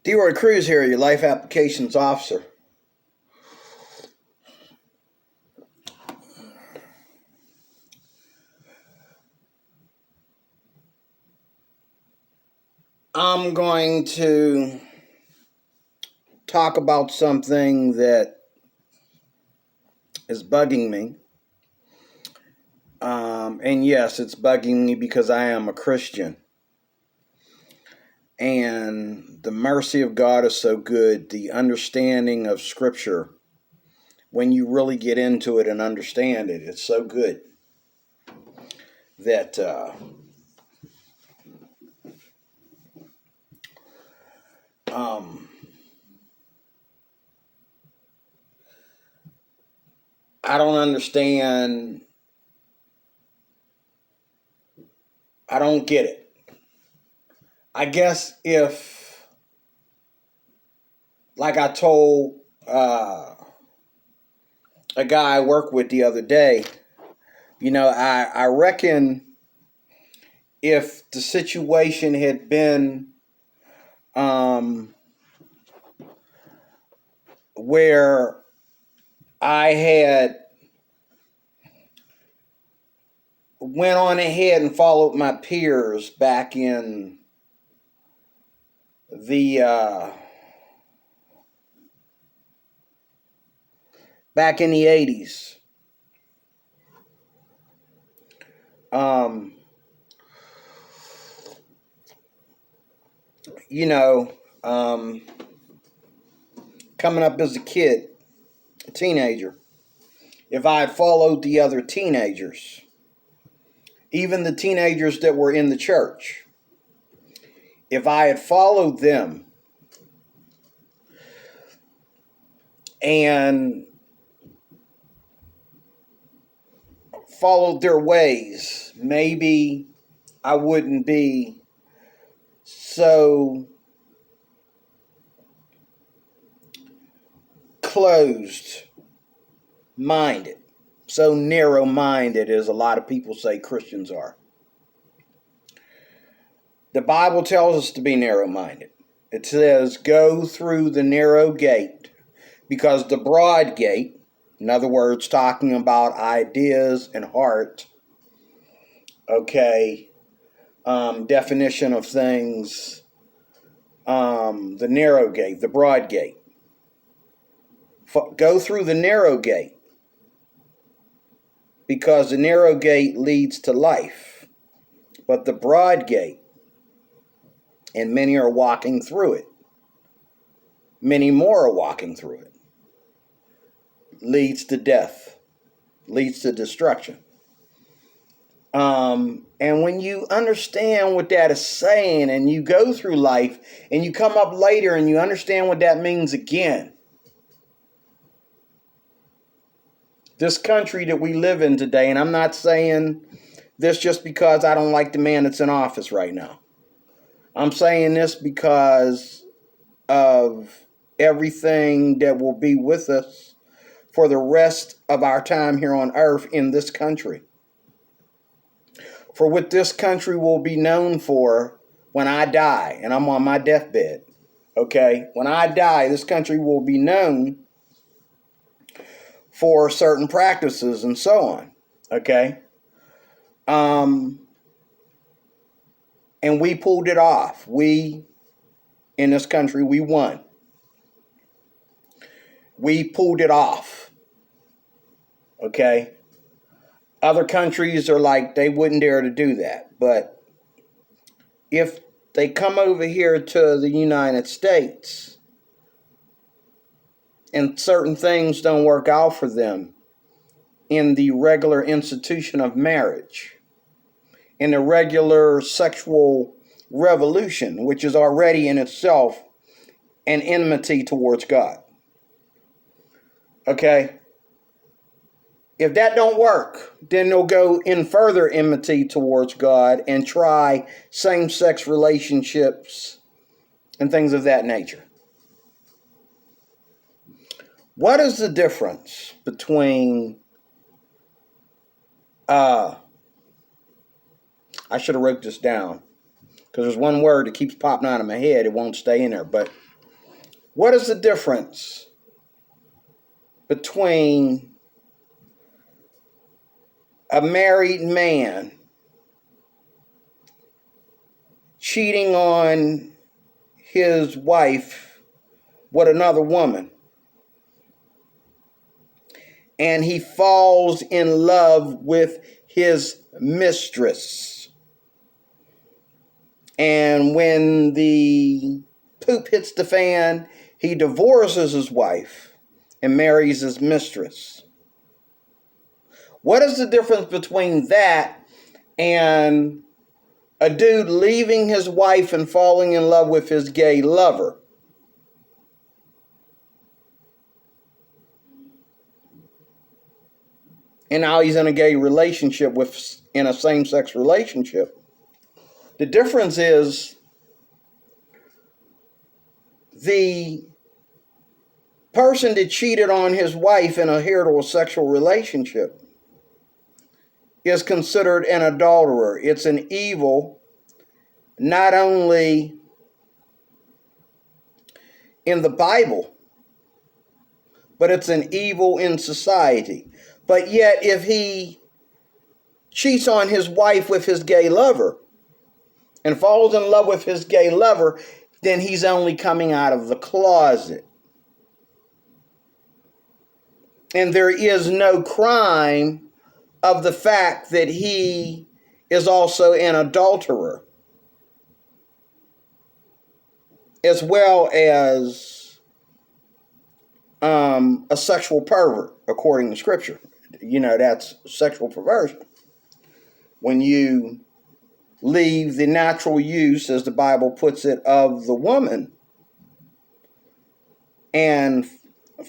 D-Roy Cruz here, your Life Applications Officer. I'm going to talk about something that is bugging me. And yes, it's bugging me because I am a Christian. And the mercy of God is so good. The understanding of Scripture, when you really get into it and understand it, it's so good that I don't understand. I don't get it. I guess if, like I told a guy I worked with the other day, I reckon if the situation had been where I had went on ahead and followed my peers the back in the 80s. You know, coming up as a kid, a teenager, if I had followed the other teenagers, even the teenagers that were in the church, if I had followed them and followed their ways, maybe I wouldn't be so closed minded, so narrow minded as a lot of people say Christians are. The Bible tells us to be narrow minded. It says, go through the narrow gate, because the broad gate, in other words, talking about ideas and heart, definition of things, the narrow gate, the broad gate. Go through the narrow gate, because the narrow gate leads to life, but the broad gate, and many are walking through it, many more are walking through it, leads to death, leads to destruction. And when you understand what that is saying, and you go through life, and you come up later and you understand what that means again, this country that we live in today, and I'm not saying this just because I don't like the man that's in office right now. I'm saying this because of everything that will be with us for the rest of our time here on earth in this country. For what this country will be known for when I die, and I'm on my deathbed, okay? When I die, this country will be known for certain practices and so on, okay? And we pulled it off. We, in this country, we won. We pulled it off, okay? Other countries are like, they wouldn't dare to do that. But if they come over here to the United States and certain things don't work out for them in the regular institution of marriage, in the regular sexual revolution, which is already in itself an enmity towards God. Okay? If that don't work, then they'll go in further enmity towards God and try same-sex relationships and things of that nature. What is the difference between, I should have wrote this down, because there's one word that keeps popping out of my head. It won't stay in there, but What is the difference between a married man cheating on his wife with another woman, and he falls in love with his mistress, and when the poop hits the fan, he divorces his wife and marries his mistress? What is the difference between that and a dude leaving his wife and falling in love with his gay lover? And now he's in a gay relationship in a same-sex relationship. The difference is the person that cheated on his wife in a heterosexual relationship is considered an adulterer. It's an evil, not only in the Bible, but it's an evil in society. But yet, if he cheats on his wife with his gay lover and falls in love with his gay lover, then he's only coming out of the closet. And there is no crime of the fact that he is also an adulterer, as well as a sexual pervert, according to Scripture. That's sexual perversion. When you leave the natural use, as the Bible puts it, of the woman and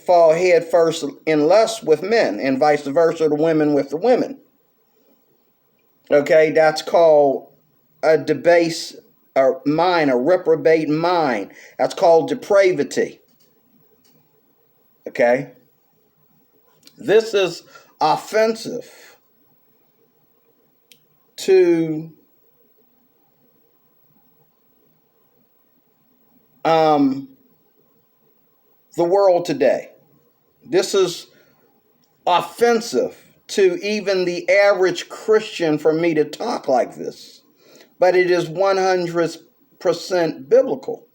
fall head first in lust with men, and vice versa, the women with the women. Okay, that's called a debased mind, a reprobate mind. That's called depravity. Okay? This is offensive to the world today. This is offensive to even the average Christian for me to talk like this. But it is 100% biblical.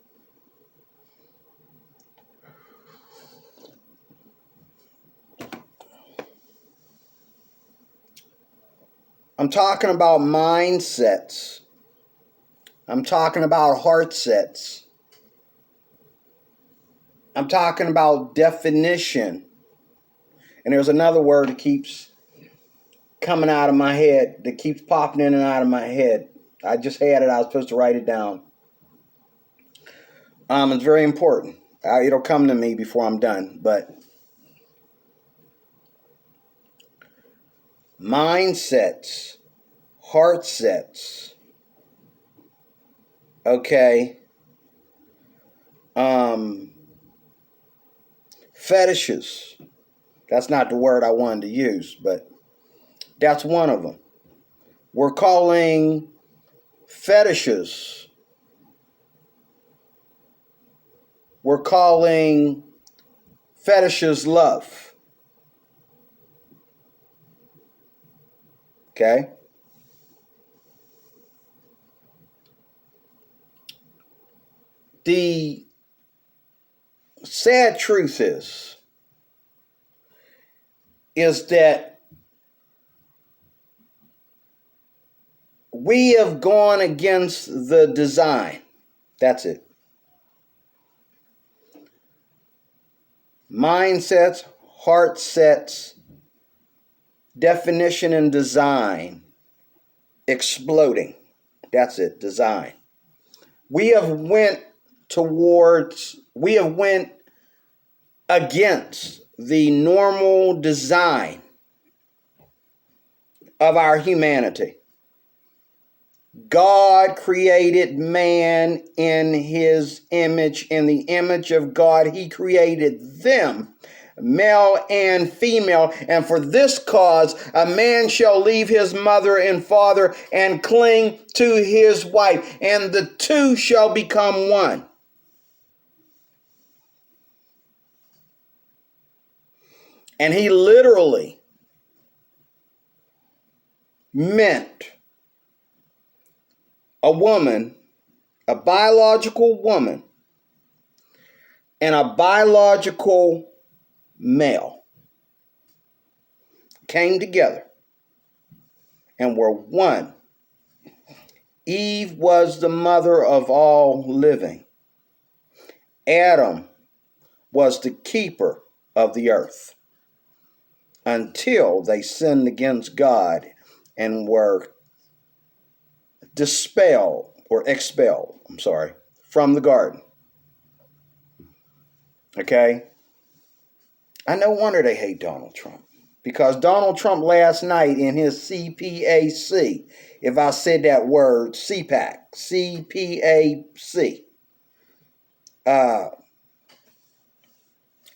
I'm talking about mindsets. I'm talking about heartsets. I'm talking about definition. And there's another word that keeps coming out of my head, that keeps popping in and out of my head. I just had it. I was supposed to write it down. It's very important. It'll come to me before I'm done. But mindsets, heartsets, okay, fetishes. That's not the word I wanted to use, but that's one of them. We're calling fetishes. We're calling fetishes love. Okay? The sad truth is that we have gone against the design. That's it. Mindsets, heart sets, definition and design exploding. That's it, design. We have went against the normal design of our humanity. God created man in his image. In the image of God, he created them, male and female. And for this cause, a man shall leave his mother and father and cling to his wife, and the two shall become one. And he literally meant a woman, a biological woman, and a biological male came together and were one. Eve was the mother of all living. Adam was the keeper of the earth until they sinned against God and were expelled from the garden. Okay? I no wonder they hate Donald Trump. Because Donald Trump last night in his CPAC, if I said that word, CPAC,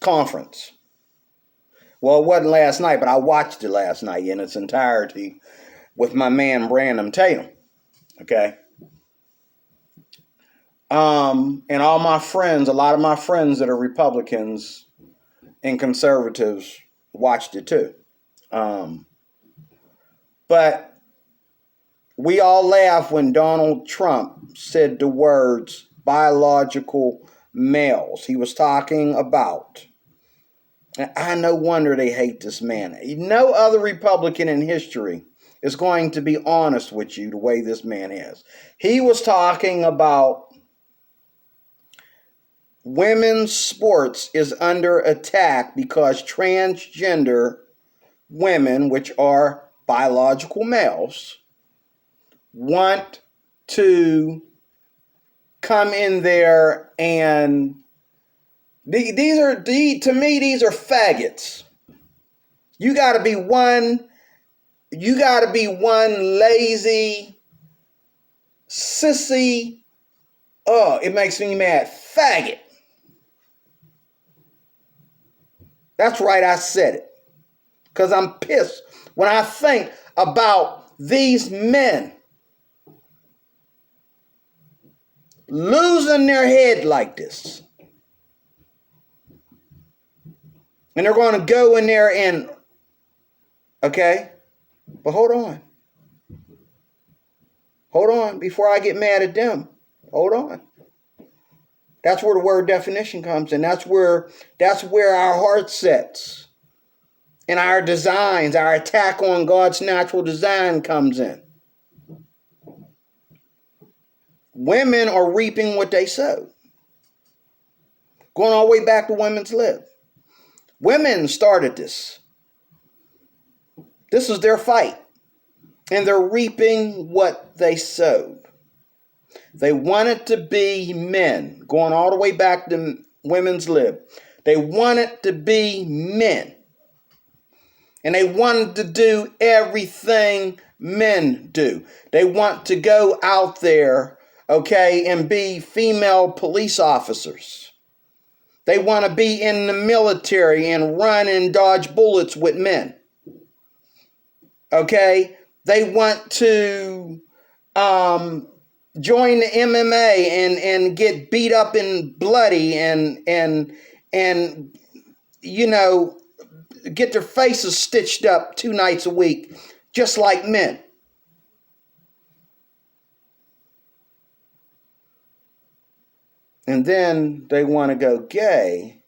conference. Well, it wasn't last night, but I watched it last night in its entirety with my man Brandon Tatum. Okay? And all my friends, a lot of my friends that are Republicans and conservatives watched it too. But we all laughed when Donald Trump said the words biological males. He was talking about, I no wonder they hate this man. No other Republican in history is going to be honest with you the way this man is. He was talking about women's sports is under attack because transgender women, which are biological males, want to come in there and to me these are faggots. You got to be one lazy sissy, it makes me mad, faggot. That's right, I said it. Because I'm pissed when I think about these men losing their head like this. And they're going to go in there and, okay, but hold on. Hold on, before I get mad at them. Hold on. That's where the word definition comes in. That's where our Heartsets and our designs, our attack on God's natural design comes in. Women are reaping what they sowed. Going all the way back to women's lib. Women started this. This was their fight. And they're reaping what they sowed. They wanted to be men, going all the way back to women's lib. They wanted to be men. And they wanted to do everything men do. They want to go out there, okay, and be female police officers. They want to be in the military and run and dodge bullets with men. Okay? They want to join the MMA and get beat up and bloody and you know, get their faces stitched up 2 nights a week, just like men. And then they want to go gay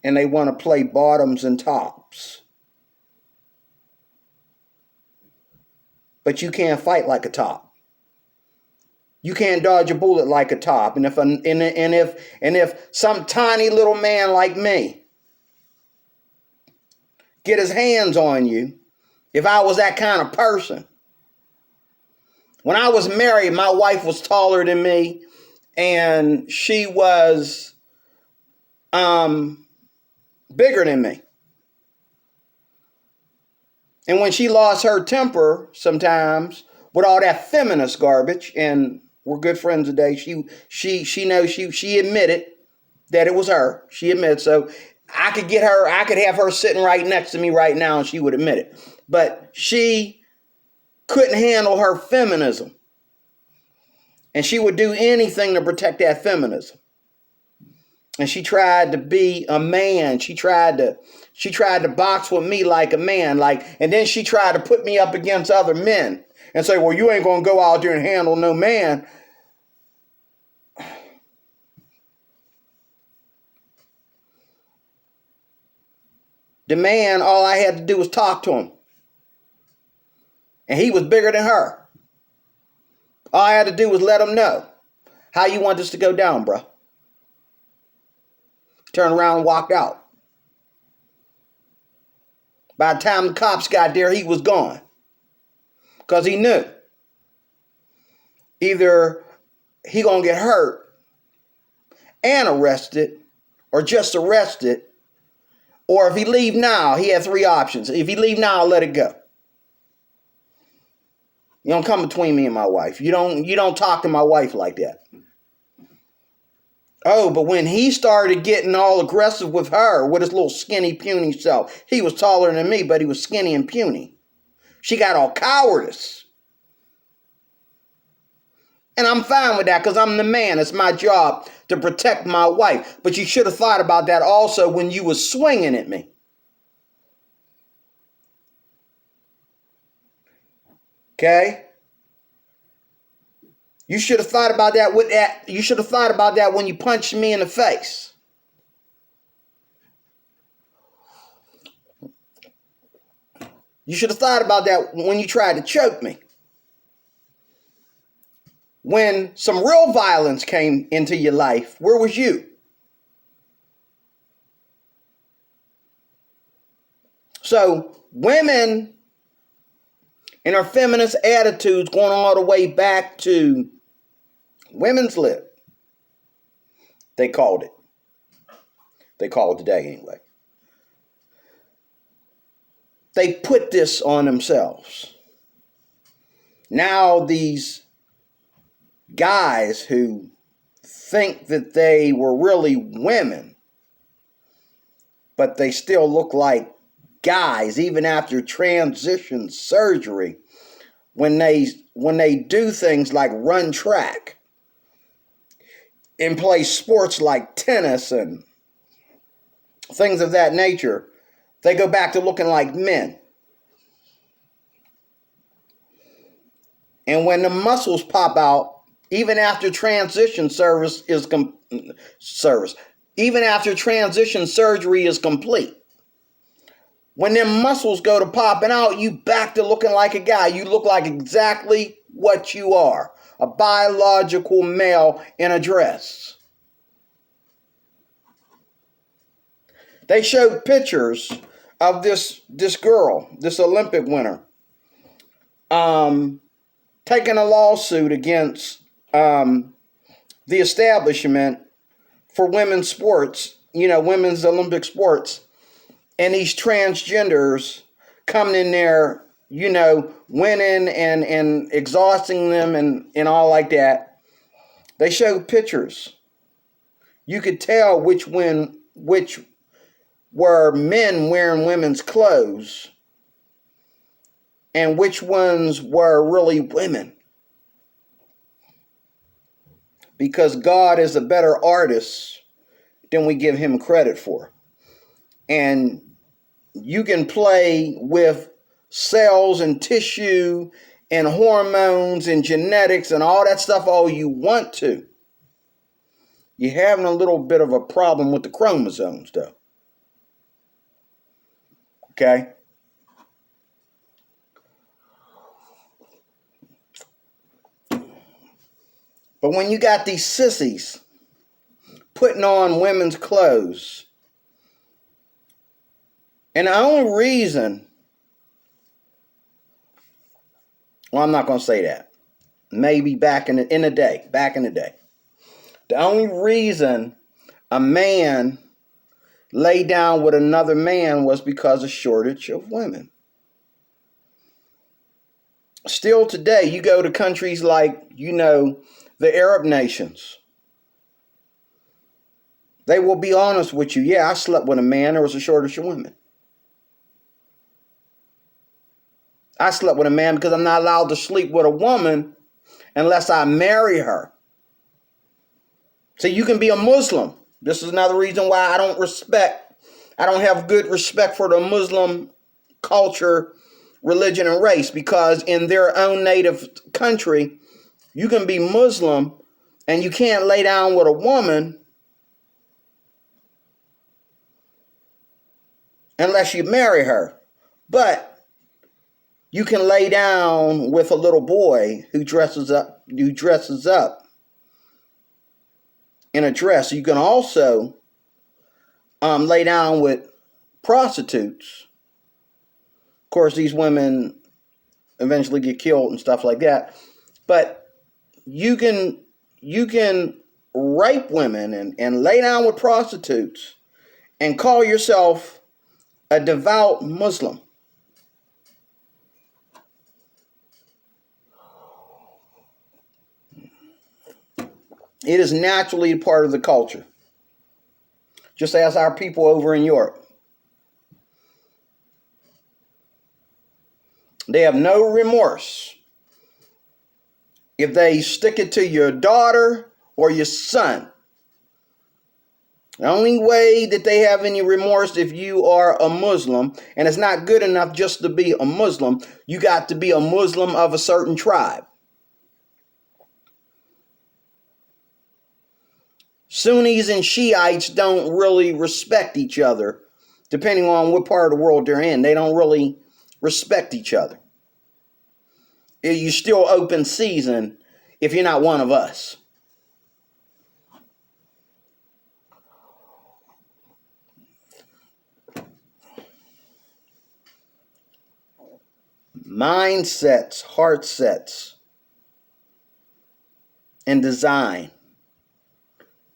and they want to play bottoms and tops. But you can't fight like a top. You can't dodge a bullet like a top. And if some tiny little man like me get his hands on you, if I was that kind of person. When I was married, my wife was taller than me, and she was bigger than me. And when she lost her temper sometimes with all that feminist garbage, and we're good friends today, she knows she admitted that it was her. She admitted. So I could have her sitting right next to me right now and she would admit it. But she couldn't handle her feminism. And she would do anything to protect that feminism. And she tried to be a man. She tried to box with me like a man. And then she tried to put me up against other men and say, well, you ain't gonna go out there and handle no man. The man, all I had to do was talk to him. And he was bigger than her. All I had to do was let him know. How you want this to go down, bro? Turned around and walked out. By the time the cops got there, he was gone. Because he knew. Either he gonna get hurt and arrested, or just arrested, or if he leave now, he had three options. If he leave now, I'll let it go. You don't come between me and my wife. You don't talk to my wife like that. Oh, but when he started getting all aggressive with her, with his little skinny, puny self, he was taller than me, but he was skinny and puny. She got all cowardice. And I'm fine with that because I'm the man. It's my job to protect my wife. But you should have thought about that also when you was swinging at me. Okay? You should have thought about that with that. You should have thought about that when you punched me in the face. You should have thought about that when you tried to choke me. When some real violence came into your life, where was you? So women and our feminist attitudes going all the way back to women's lib. They called it. They call it today anyway. They put this on themselves. Now these guys who think that they were really women, but they still look like guys even after transition surgery, when they do things like run track and play sports like tennis and things of that nature, they go back to looking like men. And when the muscles pop out, even after transition even after transition surgery is complete, when them muscles go to popping out, you back to looking like a guy. You look like exactly what you are, a biological male in a dress. They showed pictures of this girl, this Olympic winner, taking a lawsuit against the establishment for women's sports, women's Olympic sports, and these transgenders coming in there, winning and exhausting them and all like that. They showed pictures. You could tell which were men wearing women's clothes and which ones were really women. Because God is a better artist than we give him credit for. And you can play with cells and tissue and hormones and genetics and all that stuff all you want to. You're having a little bit of a problem with the chromosomes, though. Okay? But when you got these sissies putting on women's clothes, and the only reason, well, I'm not going to say that. Maybe back in the day. The only reason a man lay down with another man was because of shortage of women. Still today, you go to countries like, the Arab nations. They will be honest with you. Yeah, I slept with a man. There was a shortage of women. I slept with a man because I'm not allowed to sleep with a woman unless I marry her. So you can be a Muslim. This is another reason why I don't have good respect for the Muslim culture, religion, and race, because in their own native country, you can be Muslim and you can't lay down with a woman unless you marry her. But you can lay down with a little boy who dresses up in a dress. You can also lay down with prostitutes. Of course, these women eventually get killed and stuff like that. But you can rape women and lay down with prostitutes and call yourself a devout Muslim. It is naturally part of the culture. Just as our people over in Europe. They have no remorse if they stick it to your daughter or your son. The only way that they have any remorse if you are a Muslim, and it's not good enough just to be a Muslim, you got to be a Muslim of a certain tribe. Sunnis and Shiites don't really respect each other, depending on what part of the world they're in. They don't really respect each other. You're still open season if you're not one of us. Mindsets, heartsets, and design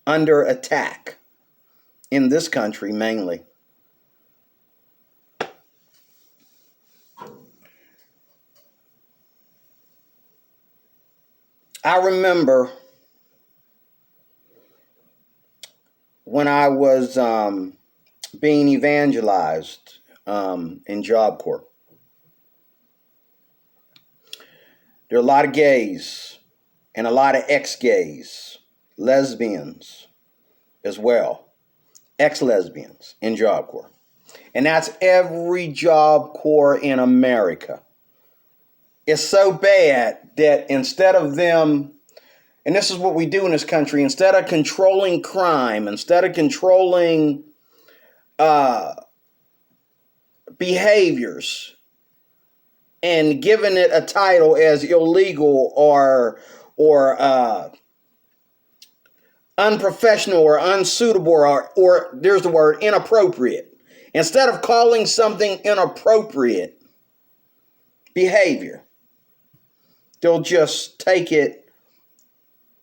under attack in this country mainly. I remember when I was being evangelized in Job Corps. There are a lot of gays and a lot of ex-gays, lesbians as well, ex-lesbians in Job Corps. And that's every Job Corps in America. It's so bad that instead of them, and this is what we do in this country, instead of controlling crime, instead of controlling behaviors and giving it a title as illegal or unprofessional or unsuitable or there's the word inappropriate. Instead of calling something inappropriate behavior, they'll just take it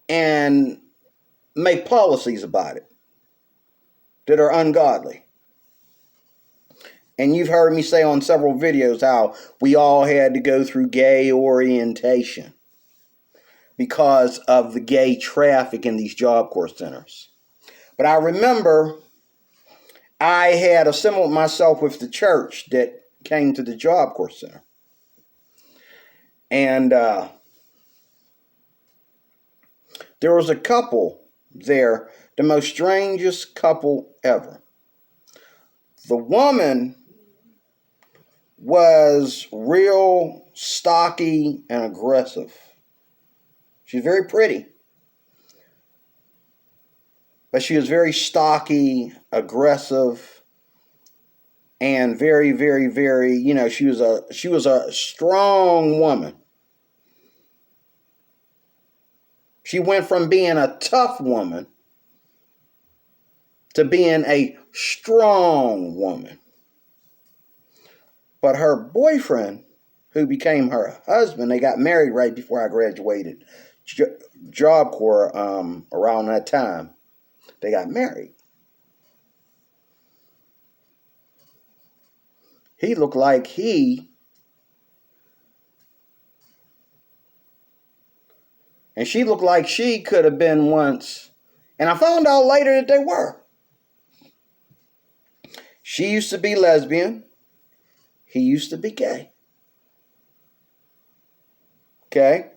and make policies about it that are ungodly. And you've heard me say on several videos how we all had to go through gay orientation because of the gay traffic in these Job Corps centers. But I remember I had assembled myself with the church that came to the Job Corps center. And there was a couple there, the most strangest couple ever. The woman was real stocky and aggressive. She's very pretty, but she was very stocky, aggressive, and very, very, very, she was a strong woman. She went from being a tough woman to being a strong woman. But her boyfriend, who became her husband, they got married right before I graduated Job Corps around that time. They got married. He looked like and she looked like she could have been once. And I found out later that they were. She used to be lesbian. He used to be gay. Okay?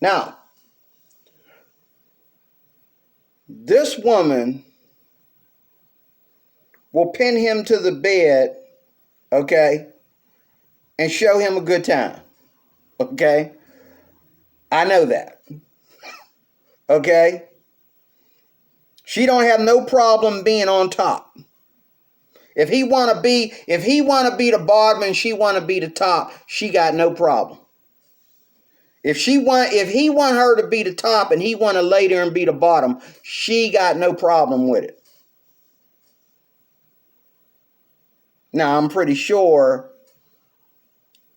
Now, this woman will pin him to the bed, okay, and show him a good time, okay? I know that, okay? She don't have no problem being on top. If he wanna be the bottom and she wanna be the top, she got no problem. If he want her to be the top and he want to lay there and be the bottom, she got no problem with it. Now, I'm pretty sure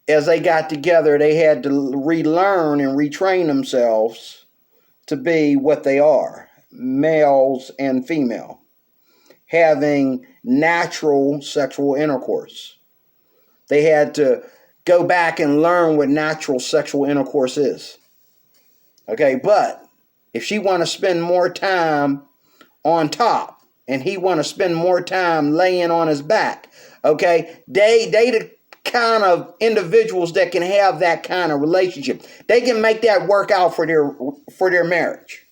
as they got together, they had to relearn and retrain themselves to be what they are, males and female, having natural sexual intercourse. They had to go back and learn what natural sexual intercourse is. Okay, but if she want to spend more time on top and he want to spend more time laying on his back, okay, they the kind of individuals that can have that kind of relationship. They can make that work out for their marriage.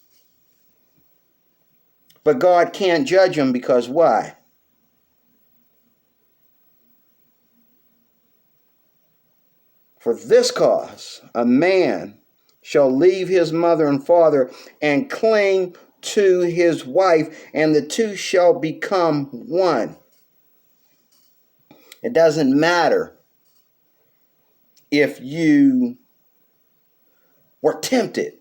But God can't judge them because why? For this cause, a man shall leave his mother and father and cling to his wife, and the two shall become one. It doesn't matter if you were tempted.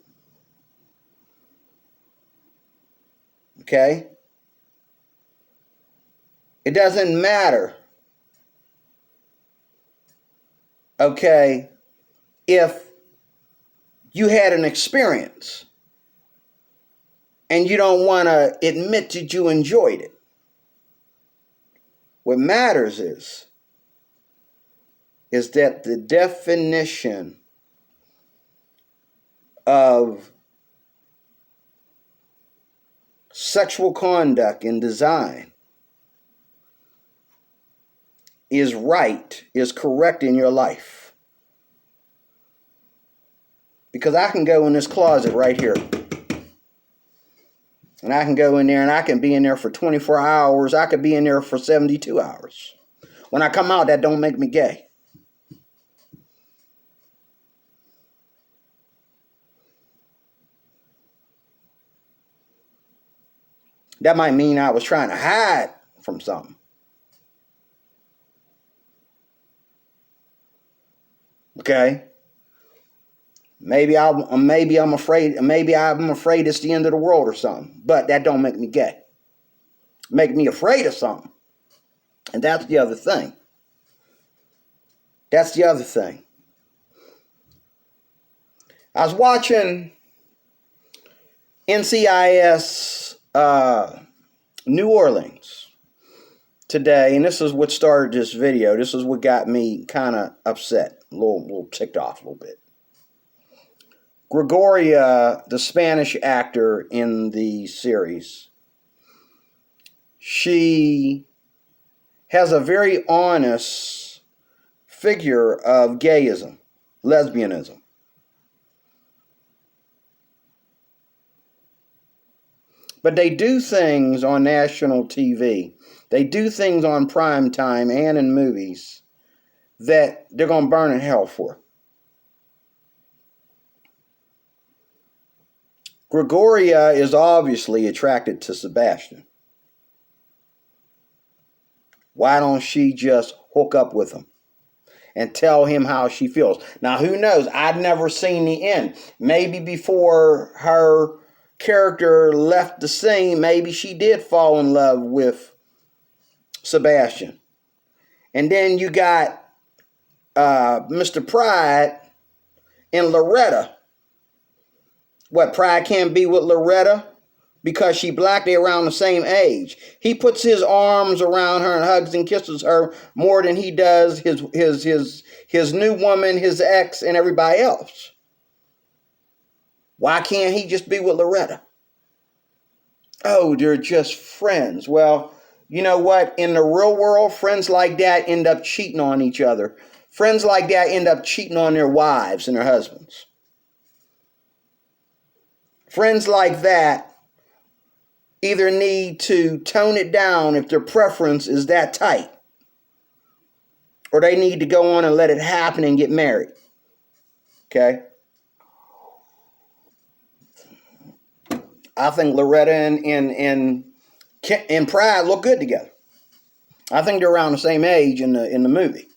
Okay? It doesn't matter, okay, if you had an experience and you don't want to admit that you enjoyed it. What matters is that the definition of sexual conduct and design is right, is correct in your life. Because I can go in this closet right here. And I can go in there and I can be in there for 24 hours. I could be in there for 72 hours. When I come out, that don't make me gay. That might mean I was trying to hide from something. Okay? Maybe I'm afraid it's the end of the world or something. But that don't make me gay. Make me afraid of something. And that's the other thing. That's the other thing. I was watching NCIS New Orleans today, and this is what started this video. This is what got me kind of upset, a little ticked off a little bit. Gregoria, the Spanish actor in the series, she has a very honest figure of gayism, lesbianism. But they do things on national TV. They do things on prime time and in movies that they're going to burn in hell for. Gregoria is obviously attracted to Sebastian. Why don't she just hook up with him and tell him how she feels? Now, who knows? I've never seen the end. Maybe before her character left the scene, maybe she did fall in love with Sebastian. And then you got Mr. Pride and Loretta. What, Pride can't be with Loretta because she black? They around the same age. He puts his arms around her and hugs and kisses her more than he does his new woman, his ex, and everybody else. Why can't he just be with Loretta? Oh, they're just friends. Well, you know what? In the real world, friends like that end up cheating on each other. Friends like that end up cheating on their wives and their husbands. Friends like that either need to tone it down if their preference is that tight, or they need to go on and let it happen and get married. Okay? I think Loretta and Pride look good together. I think they're around the same age in the movie.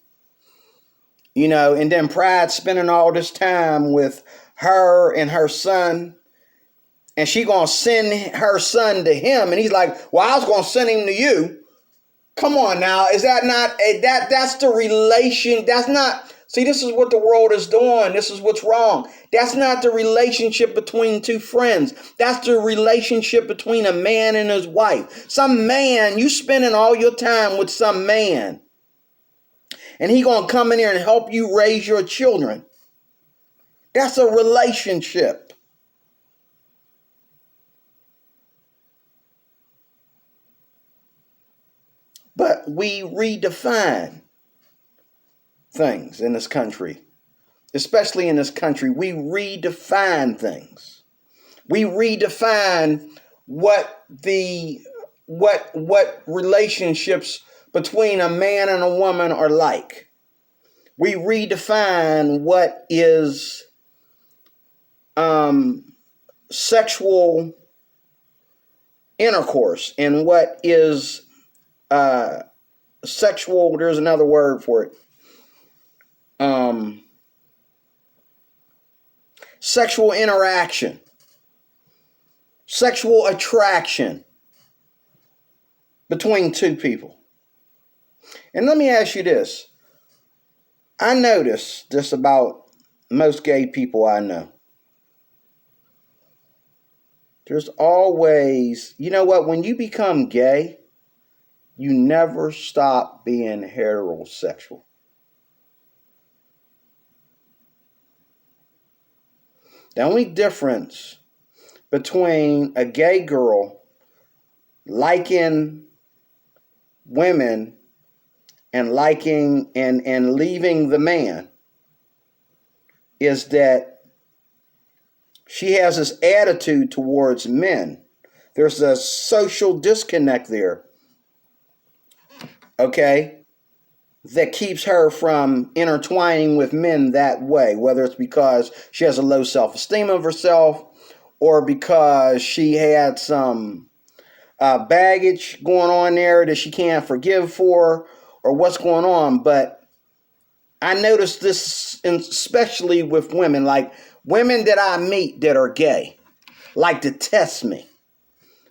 You know, and then Pride spending all this time with her and her son, and she gonna send her son to him, and he's like, well, I was gonna send him to you. Come on now, is that not that's the relation? That's not. See, this is what the world is doing. This is what's wrong. That's not the relationship between two friends. That's the relationship between a man and his wife. Some man, you spending all your time with some man, and he gonna come in here and help you raise your children. That's a relationship. But we redefine things in this country. Especially in this country, we redefine things. We redefine what relationships between a man and a woman are like. We redefine what is sexual intercourse and what is sexual, there's another word for it. Sexual interaction, sexual attraction between two people. And let me ask you this. I notice this about most gay people I know. There's always, you know what, when you become gay, you never stop being heterosexual. The only difference between a gay girl liking women and liking and leaving the man is that she has this attitude towards men. There's a social disconnect there, okay, that keeps her from intertwining with men that way, whether it's because she has a low self-esteem of herself or because she had some baggage going on there that she can't forgive for, or what's going on. But I noticed this especially with women, like women that I meet that are gay like to test me.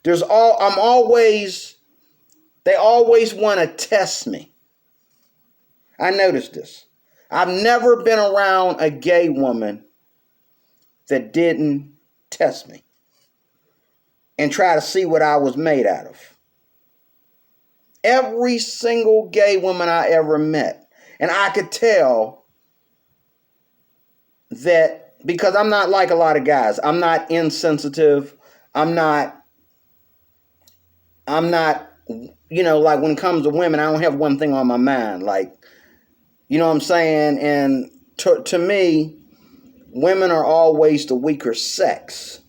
They always want to test me. I noticed this. I've never been around a gay woman that didn't test me and try to see what I was made out of. Every single gay woman I ever met. And I could tell that, because I'm not like a lot of guys. I'm not insensitive. I'm not, you know, like when it comes to women, I don't have one thing on my mind. Like, you know what I'm saying? And to me, women are always the weaker sex.